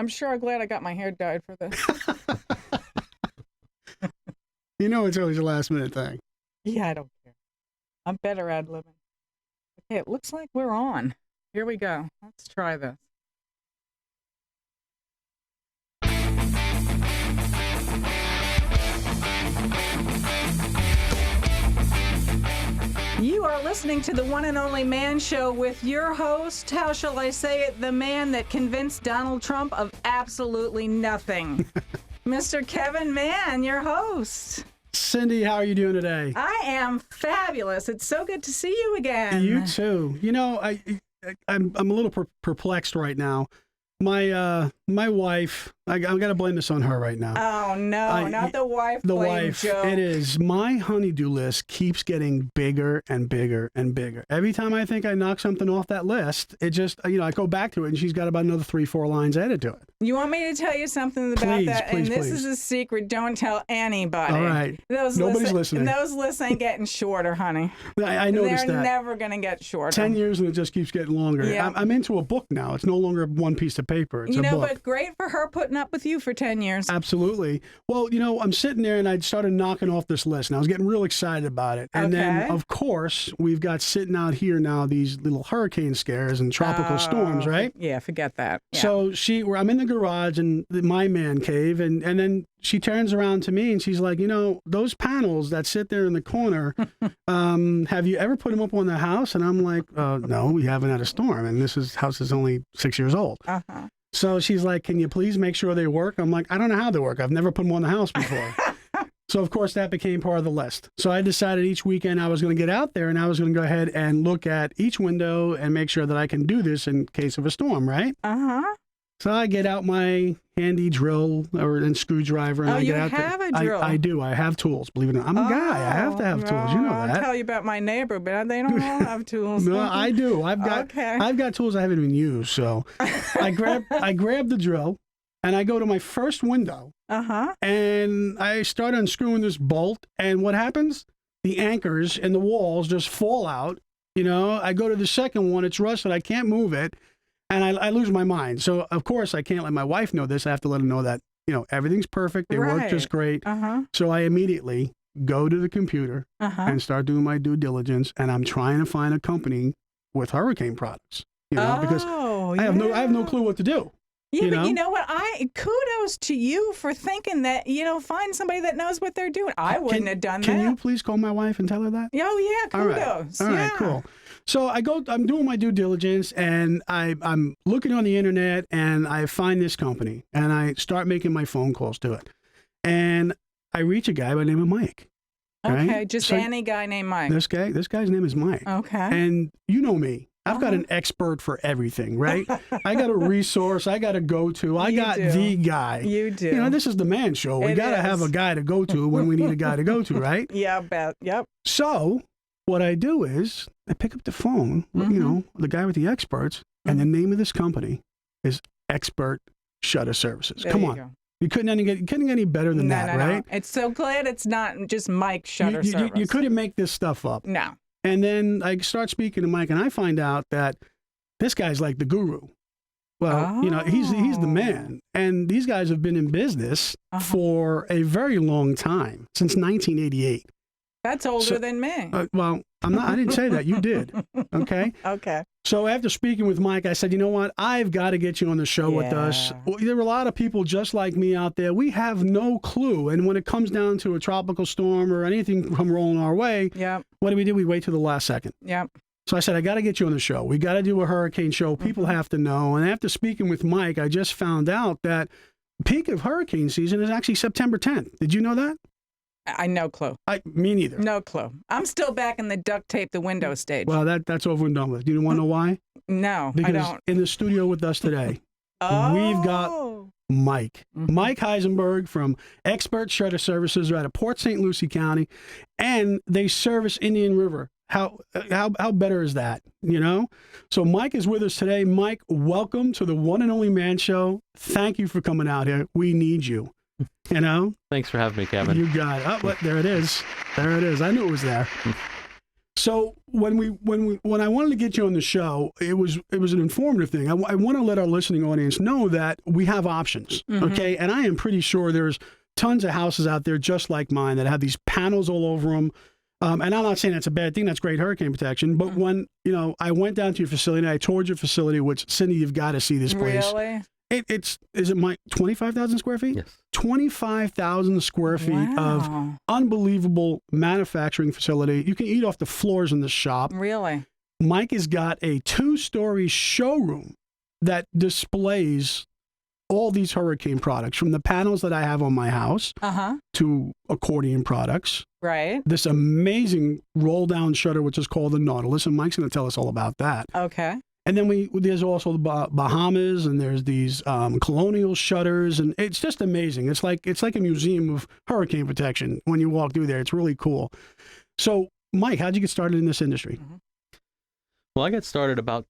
I'm sure I'm glad I got my hair dyed for this. You know it's always a last-minute thing. Yeah, I don't care. I'm better at living. Okay, it looks like we're on. Here we go. Let's try this. You are listening to the one and only Man Show with your host, how shall I say it, the man that convinced Donald Trump of absolutely nothing. Mr. Kevin Mahon, your host. Cindy, how are you doing today? I am fabulous. It's so good to see you again. You too. You know, I'm a little perplexed right now. My wife, I got to blame this on her right now. Oh, no, not the wife The blame wife, joke. it is. My honey-do list keeps getting bigger and bigger and bigger. Every time I think I knock something off that list, it just, I go back to it and she's got about another 3-4 lines added to it. You want me to tell you something about that? Please, and this please. is a secret. Don't tell anybody. All right. Nobody's listening. Those lists ain't getting shorter, honey. I noticed They're that. never going to get shorter. 10 years and it just keeps getting longer. Yeah. I'm into a book now. It's no longer one piece of paper. It's a book. But great for her putting up with you for 10 years. Absolutely. Well, I'm sitting there and I started knocking off this list and I was getting real excited about it. And then, of course, we've got sitting out here now these little hurricane scares and tropical storms, right? Yeah, forget that. Yeah. So I'm in the garage in my man cave and then she turns around to me and she's like, those panels that sit there in the corner, have you ever put them up on the house? And I'm like, no, we haven't had a storm. And house is only 6 years old. Uh-huh. So she's like, can you please make sure they work? I'm like, I don't know how they work. I've never put them on the house before. So, of course, that became part of the list. So I decided each weekend I was going to get out there and I was going to go ahead and look at each window and make sure that I can do this in case of a storm, right? Uh-huh. So I get out my handy drill and screwdriver. And I get out you have a drill? I do. I have tools, believe it or not. I'm a guy. I have to have tools. You know that. I'll tell you about my neighbor, but they don't all have tools. No, I do. I've got tools I haven't even used. So I grab the drill and I go to my first window. Uh-huh. And I start unscrewing this bolt. And what happens? The anchors and the walls just fall out. I go to the second one. It's rusted. I can't move it. And I lose my mind. So, of course, I can't let my wife know this. I have to let her know that, everything's perfect. They work just great. Uh-huh. So I immediately go to the computer and start doing my due diligence. And I'm trying to find a company with hurricane products, because I have no clue what to do. Yeah, but you know what? Kudos to you for thinking that, find somebody that knows what they're doing. I wouldn't have done that. Can you please call my wife and tell her that? Oh, yeah, kudos. All right, cool. So I'm doing my due diligence and I'm looking on the internet and I find this company and I start making my phone calls to it. And I reach a guy by the name of Mike. Okay, right? just any guy named Mike. This guy's name is Mike. Okay. And you know me. I've got an expert for everything, right? I got a resource. I got a go-to. I got the guy. You do. This is the Man Show. We got to have a guy to go to when we need a guy to go to, right? Yeah, bet. Yep. So what I do is I pick up the phone, the guy with the experts, and the name of this company is Expert Shutter Services. Come on. You couldn't get any better than that, right? No. It's so glad it's not just Mike Shutter Service. You couldn't make this stuff up. No. And then I start speaking to Mike, and I find out that this guy's like the guru. Well, he's the man. And these guys have been in business for a very long time, since 1988. That's older than me. Well, I didn't say that. You did. Okay? Okay. So after speaking with Mike, I said, you know what? I've got to get you on the show with us. There are a lot of people just like me out there. We have no clue. And when it comes down to a tropical storm or anything come rolling our way, what do? We wait till the last second. Yep. So I said, I got to get you on the show. We got to do a hurricane show. People have to know. And after speaking with Mike, I just found out that peak of hurricane season is actually September 10th. Did you know that? I no clue. Me neither. No clue. I'm still back in the duct tape the window stage. Well, that's over and done with. Do you want to know why? No, because I don't. In the studio with us today, we've got Mike. Mike Heisenberg from Expert Shutter Services out of Port St. Lucie County, and they service Indian River. How better is that, So Mike is with us today. Mike, welcome to the one and only Man Show. Thank you for coming out here. We need you. Thanks for having me, Kevin. You got it. Oh, there it is. There it is. I knew it was there. So when I wanted to get you on the show, it was an informative thing. I want to let our listening audience know that we have options, okay? And I am pretty sure there's tons of houses out there just like mine that have these panels all over them. And I'm not saying that's a bad thing. That's great hurricane protection. But when I went down to your facility, and I toured your facility, which Cindy, you've got to see this place. Really? Is it Mike 25,000 square feet? Yes. 25,000 square feet of unbelievable manufacturing facility. You can eat off the floors in the shop. Really? Mike has got a 2-story showroom that displays all these hurricane products, from the panels that I have on my house to accordion products. Right. This amazing roll-down shutter, which is called the Nautilus, and Mike's going to tell us all about that. Okay. And then there's also the Bahamas, and there's these colonial shutters, and it's just amazing. It's like a museum of hurricane protection when you walk through there. It's really cool. So, Mike, how'd you get started in this industry? Well, I got started about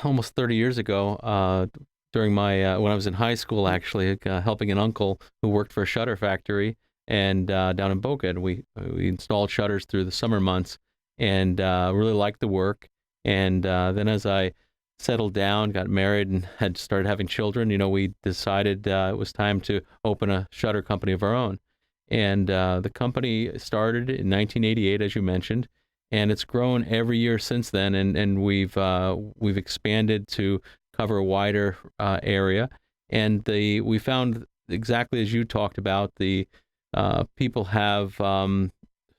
almost 30 years ago during my when I was in high school, actually, helping an uncle who worked for a shutter factory and down in Boca. And we installed shutters through the summer months and really liked the work. And then as I settled down, got married, and had started having children, we decided it was time to open a shutter company of our own. And the company started in 1988, as you mentioned, and it's grown every year since then. And we've expanded to cover a wider area. And we found, exactly as you talked about, the people have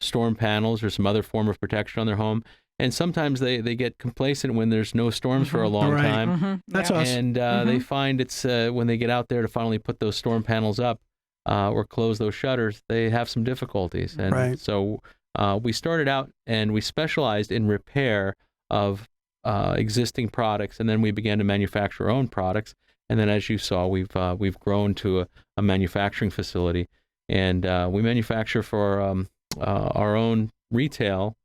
storm panels or some other form of protection on their home. And sometimes they get complacent when there's no storms for a long time. That's us. And they find it's when they get out there to finally put those storm panels up or close those shutters, they have some difficulties. And so we started out and we specialized in repair of existing products, and then we began to manufacture our own products. And then, as you saw, we've grown to a manufacturing facility, and we manufacture for our own retail.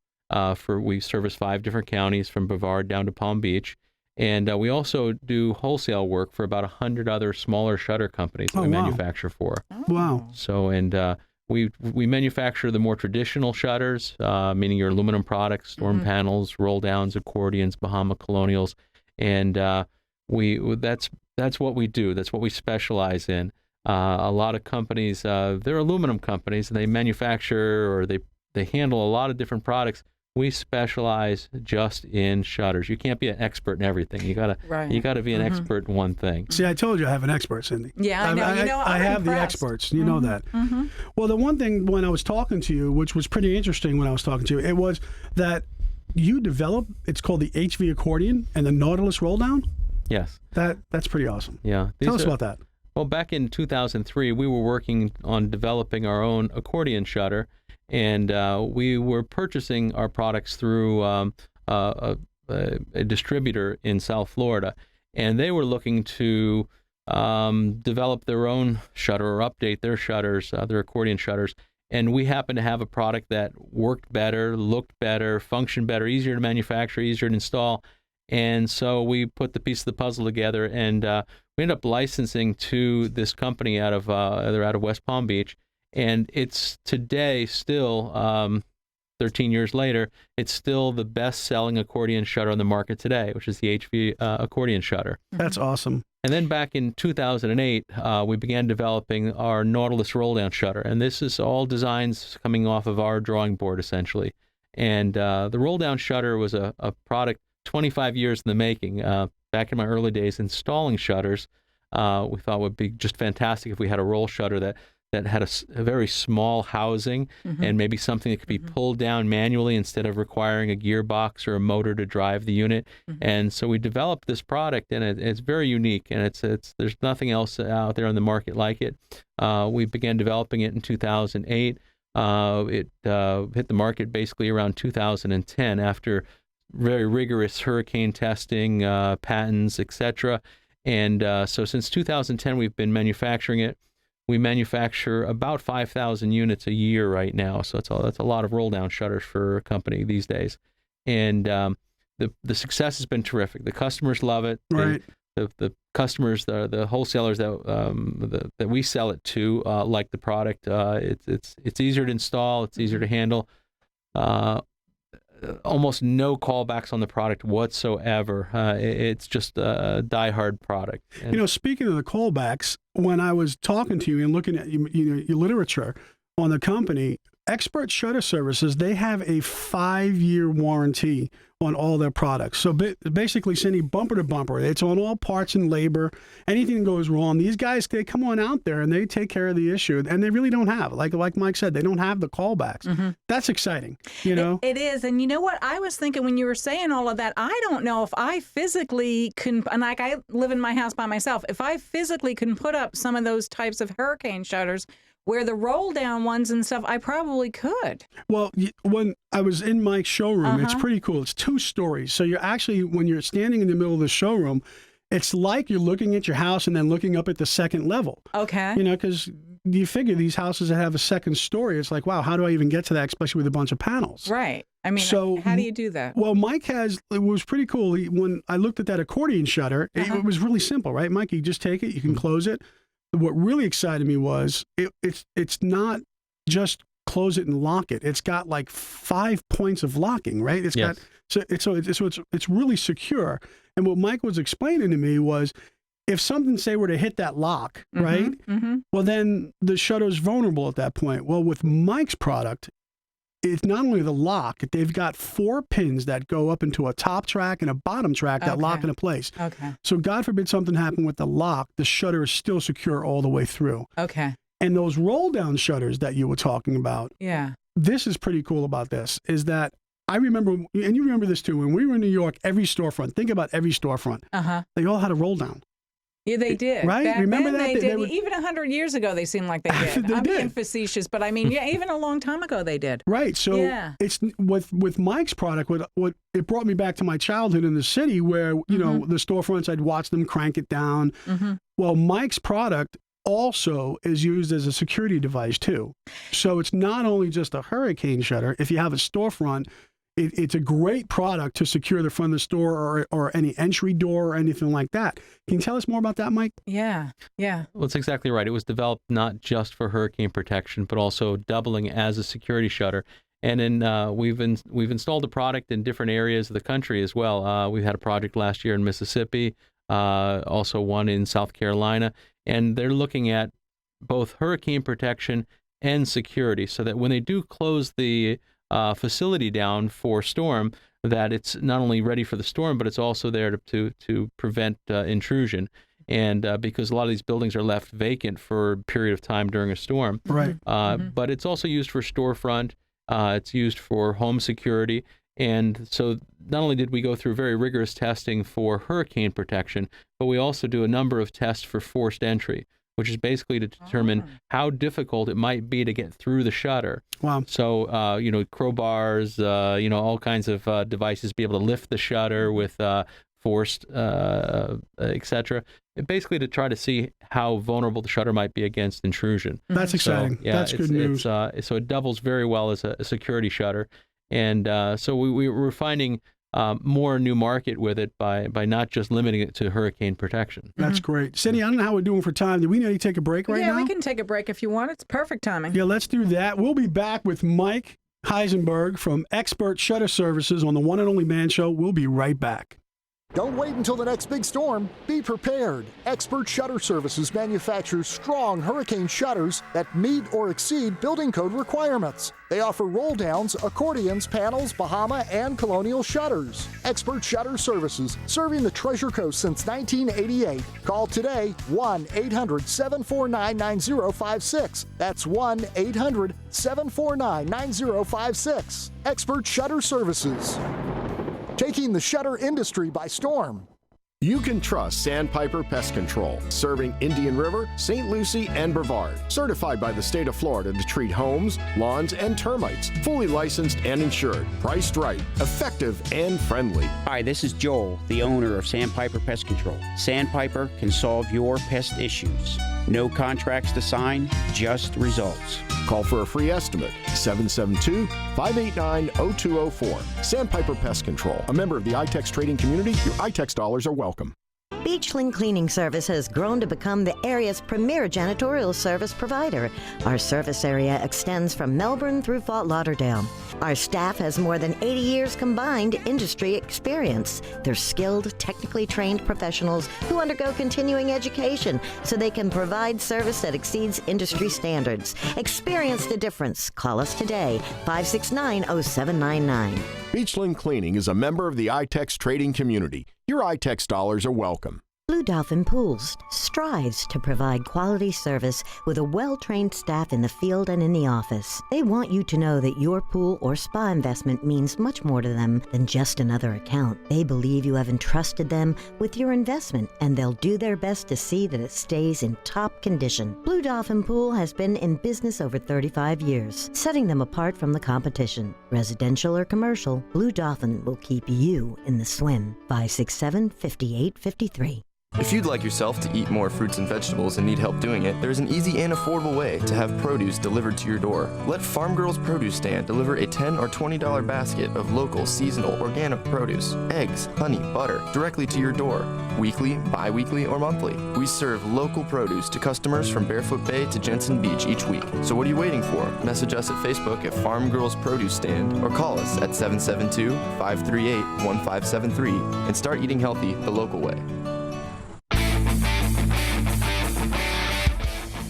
We service 5 different counties from Brevard down to Palm Beach. And we also do wholesale work for about 100 other smaller shutter companies that we manufacture for. Wow. So, and we manufacture the more traditional shutters, meaning your aluminum products, storm panels, roll downs, accordions, Bahama colonials. And that's what we do. That's what we specialize in. A lot of companies, they're aluminum companies, and they manufacture or they handle a lot of different products. We specialize just in shutters. You can't be an expert in everything. You gotta be an expert in one thing. See, I told you I have an expert, Cindy. Yeah, I know. I have the experts. You know that. Well, the one thing when I was talking to you, which was pretty interesting when I was talking to you, it was that you developed. It's called the HV accordion and the Nautilus roll down. Yes. That's pretty awesome. Yeah. Tell us about that. Well, back in 2003, we were working on developing our own accordion shutter. And we were purchasing our products through a distributor in South Florida, and they were looking to develop their own shutter or update their shutters, their accordion shutters. And we happened to have a product that worked better, looked better, functioned better, easier to manufacture, easier to install. And so we put the piece of the puzzle together, and we ended up licensing to this company out of they're out of West Palm Beach. And it's today still, 13 years later, it's still the best-selling accordion shutter on the market today, which is the HV accordion shutter. That's awesome. And then back in 2008, we began developing our Nautilus roll-down shutter. And this is all designs coming off of our drawing board, essentially. And the roll-down shutter was a product 25 years in the making. Back in my early days installing shutters, we thought it would be just fantastic if we had a roll shutter that had a very small housing and maybe something that could be pulled down manually instead of requiring a gearbox or a motor to drive the unit. And so we developed this product, and it's very unique, and there's nothing else out there on the market like it. We began developing it in 2008. It hit the market basically around 2010 after very rigorous hurricane testing, patents, etc. And so since 2010, we've been manufacturing it. We manufacture about 5,000 units a year right now, so that's a lot of roll-down shutters for a company these days. And the success has been terrific. The customers love it. Right. The customers, the wholesalers that we sell it to, like the product. It's easier to install. It's easier to handle. almost no callbacks on the product whatsoever. It's just a die-hard product. And, speaking of the callbacks, when I was talking to you and looking at your literature on the company, Expert Shutter Services, they have a 5-year warranty on all their products. So basically, Cindy, bumper to bumper, it's on all parts and labor. Anything goes wrong, these guys, they come on out there and they take care of the issue. And they really don't have, like Mike said, they don't have the callbacks. Mm-hmm. That's exciting, It is. And you know what? I was thinking when you were saying all of that, I don't know if I physically can, and like I live in my house by myself, if I physically can put up some of those types of hurricane shutters where the roll down ones and stuff, I probably could. Well, when I was in Mike's showroom, it's pretty cool. It's 2 stories. So you're actually, when you're standing in the middle of the showroom, it's like you're looking at your house and then looking up at the second level. Okay. Because you figure these houses that have a second story, it's like, wow, how do I even get to that, especially with a bunch of panels? Right. I mean, so, how do you do that? Well, Mike it was pretty cool. When I looked at that accordion shutter, it was really simple, right, Mike? You just take it, you can close it. What really excited me was it's not just close it and lock it. It's got like 5 points of locking, right? It's got it's really secure. And what Mike was explaining to me was, if something, say, were to hit that lock, right? Mm-hmm. Well, then the shutter's vulnerable at that point. Well, with Mike's product, it's not only the lock, they've got 4 pins that go up into a top track and a bottom track that lock into place. Okay. So God forbid something happened with the lock, the shutter is still secure all the way through. Okay. And those roll down shutters that you were talking about, this is pretty cool about this, is that I remember, and you remember this too, when we were in New York, every storefront, think about every storefront, they all had a roll down. Yeah, they did. Right? Back Remember then that? They did. Even 100 years ago, they seemed like they did. I'm being facetious, but I mean, even a long time ago, they did. Right. So it's with Mike's product, what it brought me back to my childhood in the city where, the storefronts, I'd watch them crank it down. Mm-hmm. Well, Mike's product also is used as a security device too. So it's not only just a hurricane shutter. If you have a storefront, it's a great product to secure the front of the store or any entry door or anything like that. Can you tell us more about that, Mike? Yeah. Well, that's exactly right. It was developed not just for hurricane protection, but also doubling as a security shutter. And we've installed the product in different areas of the country as well. We had a project last year in Mississippi, also one in South Carolina, and they're looking at both hurricane protection and security, so that when they do close the facility down for storm, that it's not only ready for the storm, but it's also there to prevent intrusion. And because a lot of these buildings are left vacant for a period of time during a storm. Right. But it's also used for storefront. It's used for home security. And so not only did we go through very rigorous testing for hurricane protection, but we also do a number of tests for forced entry, which is basically to determine how difficult it might be to get through the shutter. Wow. So, crowbars, all kinds of devices, be able to lift the shutter with forced, etc. Basically to try to see how vulnerable the shutter might be against intrusion. That's exciting. That's good news. So it doubles very well as a security shutter. And so we're finding more new market with it by not just limiting it to hurricane protection. That's great. Cindy, I don't know how we're doing for time. Do we need to take a break right now? Yeah, we can take a break if you want. It's perfect timing. Yeah, let's do that. We'll be back with Mike Heisenberg from Expert Shutter Services on the One and Only Man Show. We'll be right back. Don't wait until the next big storm. Be prepared. Expert Shutter Services manufactures strong hurricane shutters that meet or exceed building code requirements. They offer roll-downs, accordions, panels, Bahama, and colonial shutters. Expert Shutter Services, serving the Treasure Coast since 1988. Call today, 1-800-749-9056. That's 1-800-749-9056. Expert Shutter Services, taking the shutter industry by storm. You can trust Sandpiper Pest Control, serving Indian River, St. Lucie, and Brevard. Certified by the state of Florida to treat homes, lawns, and termites. Fully licensed and insured. Priced right, effective, and friendly. Hi, this is Joel, the owner of Sandpiper Pest Control. Sandpiper can solve your pest issues. No contracts to sign, just results. Call for a free estimate, 772-589-0204. Sandpiper Pest Control, a member of the iTex trading community. Your iTex dollars are welcome. Beachland Cleaning Service has grown to become the area's premier janitorial service provider. Our service area extends from Melbourne through Fort Lauderdale. Our staff has more than 80 years combined industry experience. They're skilled, technically trained professionals who undergo continuing education so they can provide service that exceeds industry standards. Experience the difference. Call us today, 569-0799. Beachland Cleaning is a member of the iTex trading community. Your iTex dollars are welcome. Blue Dolphin Pools strives to provide quality service with a well-trained staff in the field and in the office. They want you to know that your pool or spa investment means much more to them than just another account. They believe you have entrusted them with your investment, and they'll do their best to see that it stays in top condition. Blue Dolphin Pool has been in business over 35 years, setting them apart from the competition. Residential or commercial, Blue Dolphin will keep you in the swim. 567-5853. If you'd like yourself to eat more fruits and vegetables and need help doing it, there's an easy and affordable way to have produce delivered to your door. Let Farm Girls Produce Stand deliver a $10 or $20 basket of local, seasonal, organic produce, eggs, honey, butter, directly to your door, weekly, bi-weekly, or monthly. We serve local produce to customers from Barefoot Bay to Jensen Beach each week. So what are you waiting for? Message us at Facebook at Farm Girls Produce Stand or call us at 772-538-1573 and start eating healthy the local way.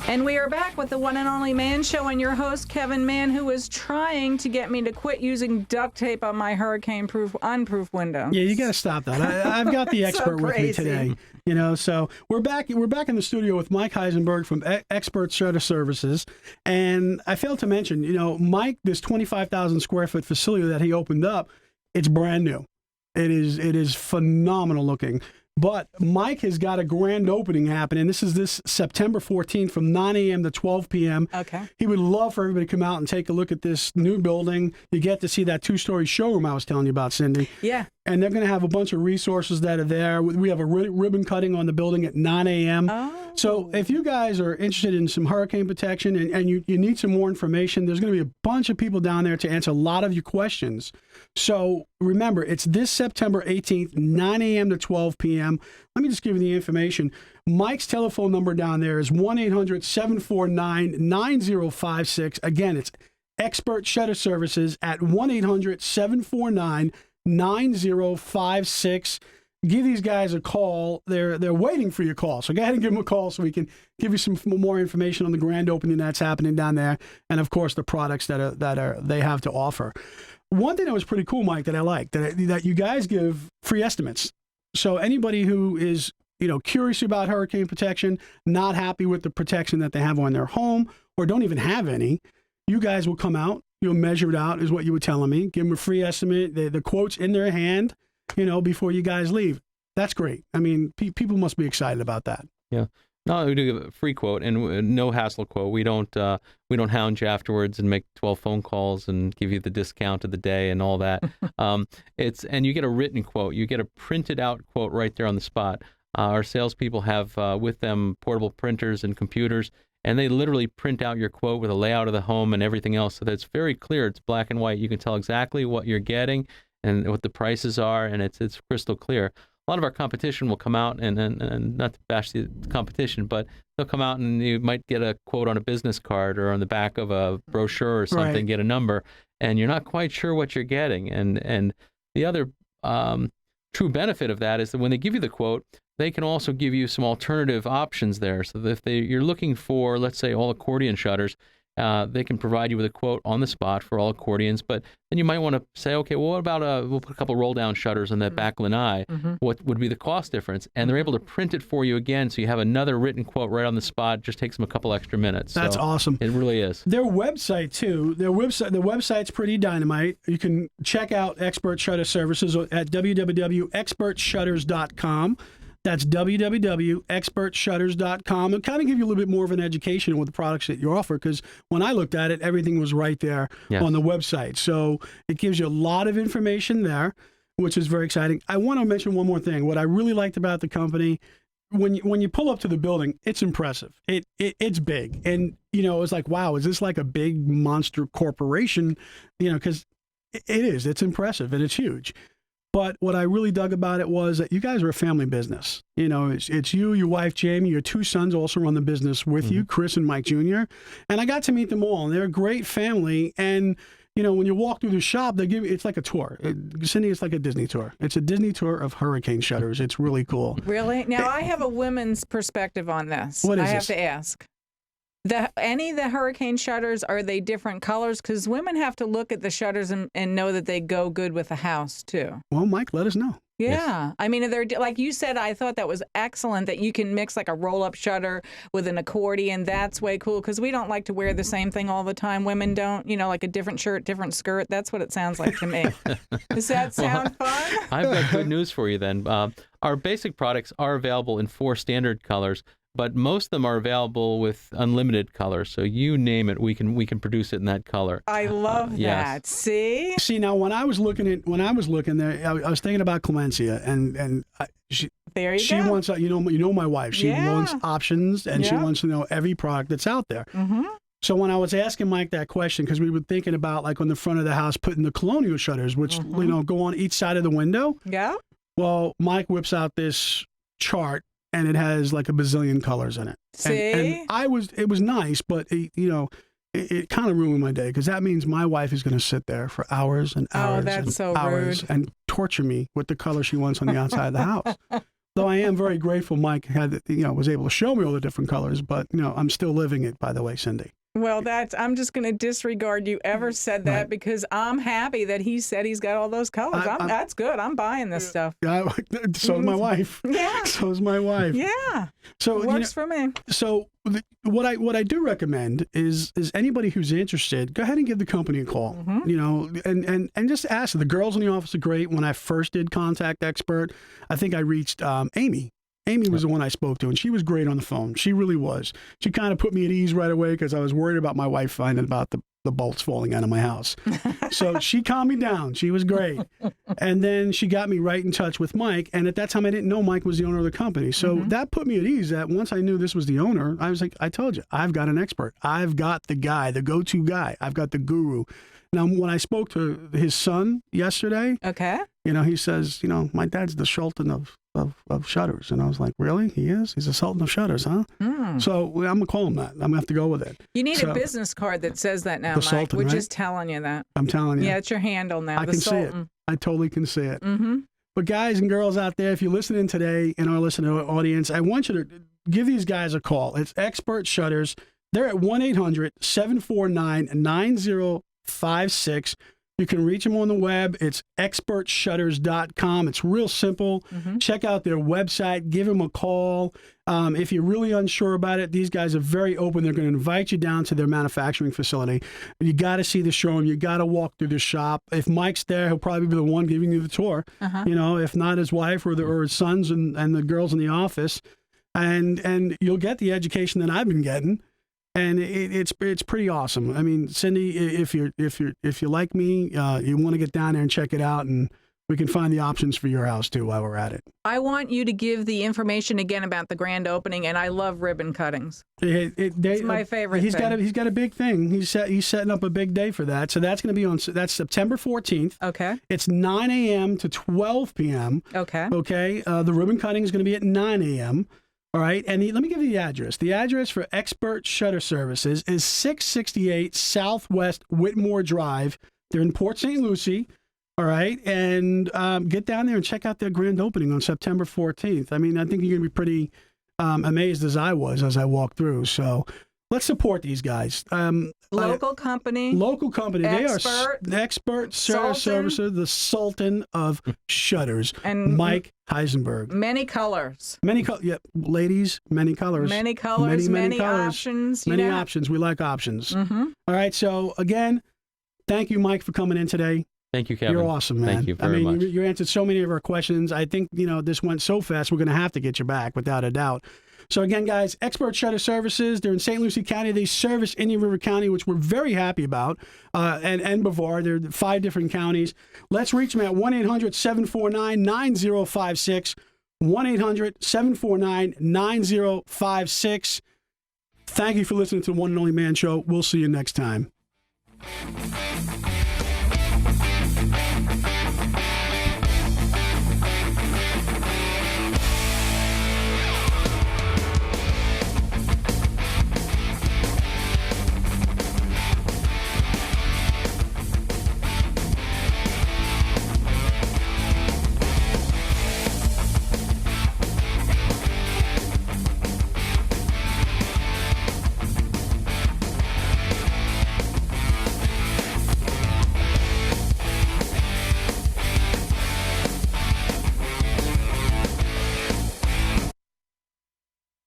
And we are back with the one and only Man Show and your host, Kevin Mahon, who is trying to get me to quit using duct tape on my hurricane-proof, unproof window. Yeah, you got to stop that. I've got the expert with me today. You know, so we're back in the studio with Mike Heisenberg from Expert Shutter Services. And I failed to mention, you know, Mike, this 25,000 square foot facility that he opened up, it's brand new. It is phenomenal looking. But Mike has got a grand opening happening. This is this September 14th from 9 a.m. to 12 p.m. Okay. He would love for everybody to come out and take a look at this new building. You get to see that 2-story showroom I was telling you about, Cindy. Yeah. And they're going to have a bunch of resources that are there. We have a ribbon cutting on the building at 9 a.m. Oh. So if you guys are interested in some hurricane protection and you need some more information, there's going to be a bunch of people down there to answer a lot of your questions. So remember, it's this September 18th, 9 a.m. to 12 p.m. Let me just give you the information. Mike's telephone number down there is 1-800-749-9056. Again, it's Expert Shutter Services at 1-800-749-9056. Give these guys a call. They're waiting for your call. So go ahead and give them a call so we can give you some more information on the grand opening that's happening down there, and of course the products that they have to offer. One thing that was pretty cool, Mike, that I like that you guys give free estimates. So anybody who is curious about hurricane protection, not happy with the protection that they have on their home, or don't even have any, you guys will come out. You'll measure it out, is what you were telling me. Give them a free estimate. The quote's in their hand, before you guys leave. That's great. I mean, people must be excited about that. Yeah. No, we do give a free quote and no hassle quote. We don't hound you afterwards and make 12 phone calls and give you the discount of the day and all that. And you get a written quote. You get a printed out quote right there on the spot. Our salespeople have with them portable printers and computers, and they literally print out your quote with a layout of the home and everything else, so that it's very clear. It's black and white. You can tell exactly what you're getting and what the prices are, and it's crystal clear. A lot of our competition will come out and not to bash the competition, but they'll come out and you might get a quote on a business card or on the back of a brochure or something, right. Get a number, and you're not quite sure what you're getting. And the other true benefit of that is that when they give you the quote, they can also give you some alternative options there. So that if you're looking for, let's say, all accordion shutters, they can provide you with a quote on the spot for all accordions. But then you might want to say, okay, well, what about we'll put a couple roll-down shutters on that back lanai. Mm-hmm. What would be the cost difference? And they're able to print it for you again, so you have another written quote right on the spot. It just takes them a couple extra minutes. That's awesome. It really is. Their website, too. The website's pretty dynamite. You can check out Expert Shutter Services at www.expertshutters.com. That's www.expertshutters.com. And kind of give you a little bit more of an education with the products that you offer, because when I looked at it, everything was right there on the website. So it gives you a lot of information there, which is very exciting. I want to mention one more thing. What I really liked about the company, when you pull up to the building, it's impressive. It's big. And, it's like, wow, is this like a big monster corporation? Because it is. It's impressive and it's huge. But what I really dug about it was that you guys are a family business. You know, it's you, your wife, Jamie, your two sons also run the business with you, Chris and Mike Jr. And I got to meet them all, and they're a great family. And, you know, when you walk through the shop, they give you, it's like a tour. Cindy, it's like a Disney tour. It's a Disney tour of hurricane shutters. It's really cool. Really? Now, I have a women's perspective on this. What is I have this? to ask. Any of the hurricane shutters, are they different colors? Because women have to look at the shutters and know that they go good with the house, too. Well, Mike, let us know. Yeah. Yes. I mean, they're like you said, I thought that was excellent that you can mix like a roll-up shutter with an accordion. That's way cool because we don't like to wear the same thing all the time. Women don't, you know, like a different shirt, different skirt. That's what it sounds like to me. Does that sound fun? I've got good news for you then. Our basic products are available in 4 standard colors, but most of them are available with unlimited colors. So you name it, we can produce it in that color. I love that. Yes. See, now when I was looking there, I was thinking about Clemencia, and she there you go. wants, you know my wife. She Yeah. wants options, and she Yeah. wants to know every product that's out there. Mm-hmm. So when I was asking Mike that question, because we were thinking about like on the front of the house putting the colonial shutters, which you know go on each side of the window. Yeah. Well, Mike whips out this chart, and it has like a bazillion colors in it. See? And it was nice, but it kind of ruined my day because that means my wife is going to sit there for hours and hours that's and so hours rude. and torture me with the color she wants on the outside of the house. Though I am very grateful Mike was able to show me all the different colors, but I'm still living it, by the way, Cindy. Well, I'm just going to disregard you ever said that Right. because I'm happy that he said he's got all those colors. That's good. I'm buying this stuff. Yeah, so is my wife. Yeah. So is my wife. Yeah. So Works for me. So what I do recommend is anybody who's interested, go ahead and give the company a call. Mm-hmm. And just ask. The girls in the office are great. When I first did Contact Expert, I think I reached Amy. Amy was the one I spoke to, and she was great on the phone. She really was. She kind of put me at ease right away because I was worried about my wife finding about the bolts falling out of my house. So she calmed me down. She was great. And then she got me right in touch with Mike. And at that time, I didn't know Mike was the owner of the company. So that put me at ease that once I knew this was the owner, I was like, I told you, I've got an expert. I've got the guy, the go-to guy. I've got the guru. Now, when I spoke to his son yesterday, Okay. he says, my dad's the Sultan of shutters. And I was like, really? He is? He's a Sultan of shutters, huh? So I'm going to call him that. I'm going to have to go with it. You need a business card that says that now, The Mike. Sultan, We're right? just telling you that. I'm telling you. Yeah, it's your handle now. I the can see it. Sultan. I totally can see it. Mm-hmm. But guys and girls out there, if you're listening today in our listener audience, I want you to give these guys a call. It's Expert Shutters. They're at 1-800-749-9056. You can reach them on the web. It's expertshutters.com. It's real simple. Check out their website. Give them a call. If you're really unsure about it, these guys are very open. They're going to invite you down to their manufacturing facility. You got to see the showroom. You got to walk through the shop. If Mike's there, he'll probably be the one giving you the tour. If not his wife or his sons and the girls in the office. And you'll get the education that I've been getting. And it's pretty awesome. I mean, Cindy, if you like me, you want to get down there and check it out, and we can find the options for your house too while we're at it. I want you to give the information again about the grand opening, and I love ribbon cuttings. It's my favorite. He's got a big thing. He's setting up a big day for that. So that's going to be that's September 14th. Okay. It's 9 a.m. to 12 p.m. Okay. Okay. The ribbon cutting is going to be at 9 a.m. All right, and let me give you the address. The address for Expert Shutter Services is 668 Southwest Whitmore Drive. They're in Port St. Lucie. All right, and get down there and check out their grand opening on September 14th. I mean, I think you're going to be pretty amazed as I was as I walked through. So let's support these guys. Local company. They are Expert. the Expert Shutter Services, the Sultan of Shutters, And Mike Heisenberg. Many colors. Ladies, many colors. Many colors, many colors, options. Many options. We like options. Mm-hmm. All right, so again, thank you, Mike, for coming in today. Thank you, Kevin. You're awesome, man. Thank you very much. You answered so many of our questions. I think, this went so fast, we're going to have to get you back without a doubt. So again, guys, Expert Shutter Services, they're in St. Lucie County. They service Indian River County, which we're very happy about, and Brevard. They're 5 different counties. Let's reach them at 1-800-749-9056, 1-800-749-9056. Thank you for listening to the One and Only Man Show. We'll see you next time.